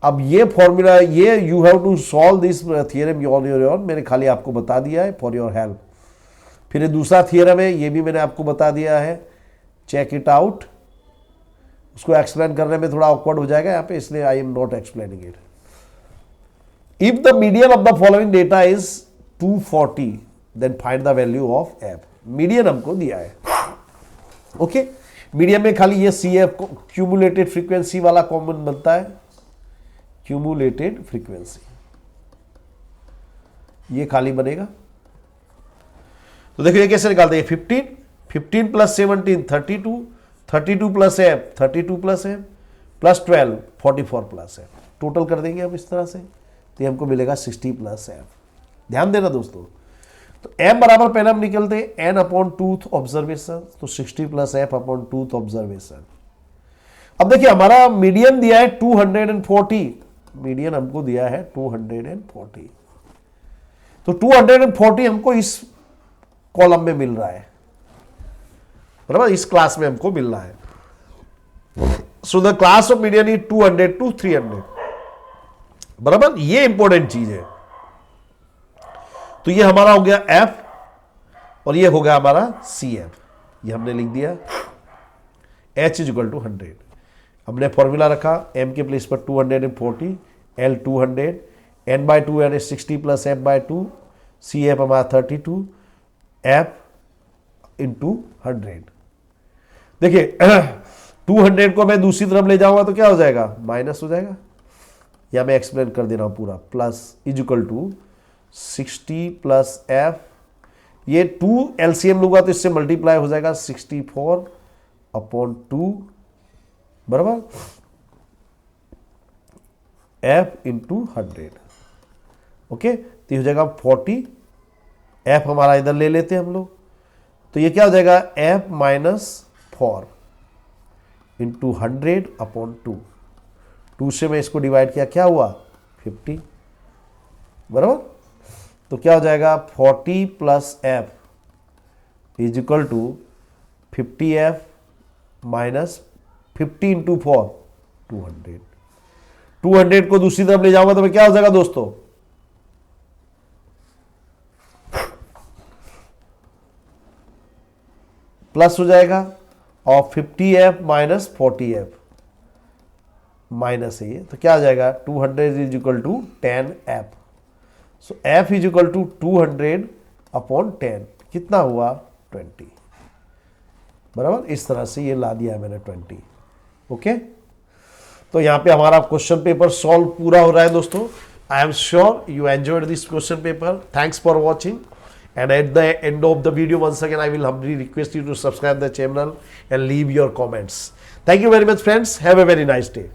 अब ये फॉर्मूला, ये you have to solve this theorem on your own, मैंने खाली आपको बता दिया है फॉर योर हेल्प। फिर दूसरा थियरम है, ये भी मैंने आपको बता दिया है, चेक इट आउट। उसको एक्सप्लेन करने में थोड़ा ऑकवर्ड हो जाएगा यहाँ पे, इसलिए I am not explaining it. If the median of the following data is 240 then find the value of F. Median हमको दिया है। ओके, मीडियम में खाली ये सी एफ क्यूमुलेटेड फ्रीक्वेंसी वाला कॉमन बनता है, क्यूमुलेटेड फ्रीक्वेंसी ये खाली बनेगा। तो देखो ये कैसे निकालते हैं, 15 + 17 32, 32 + F 32 + F plus 12 44 + F, total कर देंगे हम इस तरह से, तो हमको मिलेगा 60 + एफ। ध्यान देना दोस्तों। तो m बराबर पहले हम निकलते हैं n अपॉन टूथ ऑब्जर्वेशन, तो 60 plus f upon tooth observation. अब देखिए हमारा मीडियन दिया है 240, मीडियन हमको दिया है 240, तो 240 हमको इस कॉलम में मिल रहा है, बराबर, इस क्लास में हमको मिल रहा है। So the class of median is 200 to 300, बराबर, ये इंपॉर्टेंट चीज है। तो ये हमारा हो गया f और ये हो गया हमारा CF, ये हमने लिख दिया h इज इक्वल टू 100। हमने फॉर्मूला रखा m के प्लेस पर 240, L 200, n बाय 2 यानी 60 प्लस f बाय 2, CF हमारा 32, f इंटू 100। देखिए 200 को मैं दूसरी तरफ ले जाऊंगा तो क्या हो जाएगा, माइनस हो जाएगा, या मैं एक्सप्लेन कर दे रहा हूं पूरा, plus is equal to 60 plus f, ये 2 LCM लूंगा तो इससे मल्टीप्लाई हो जाएगा 64 अपॉन 2, बराबर, f इंटू 100। ओके, तो हो जाएगा 40, f हमारा इधर ले लेते हैं हम लोग, तो ये क्या हो जाएगा f माइनस 4 इंटू 100 अपॉन 2, 2 से मैं इसको डिवाइड किया, क्या हुआ 50, बराबर। तो क्या हो जाएगा 40 plus f is equal to 50f minus 50 into 4 200। 200 को दूसरी तरफ ले जाऊंगा तो मैं क्या हो जाएगा दोस्तों, प्लस हो जाएगा, और 50f माइनस 40f माइनस है ये, तो क्या हो जाएगा 200 is equal to 10f। So f is equal to 200 upon 10, कितना हुआ 20, बराबर। इस तरह से ये ला दिया है मैंने 20। ओके, तो यहां पे हमारा क्वेश्चन पेपर सॉल्व पूरा हो रहा है दोस्तों। I am sure you enjoyed this question paper. Thanks for watching, and at the end of the video once again I will humbly request you to subscribe the channel and leave your comments. Thank you very much friends, have a very nice day.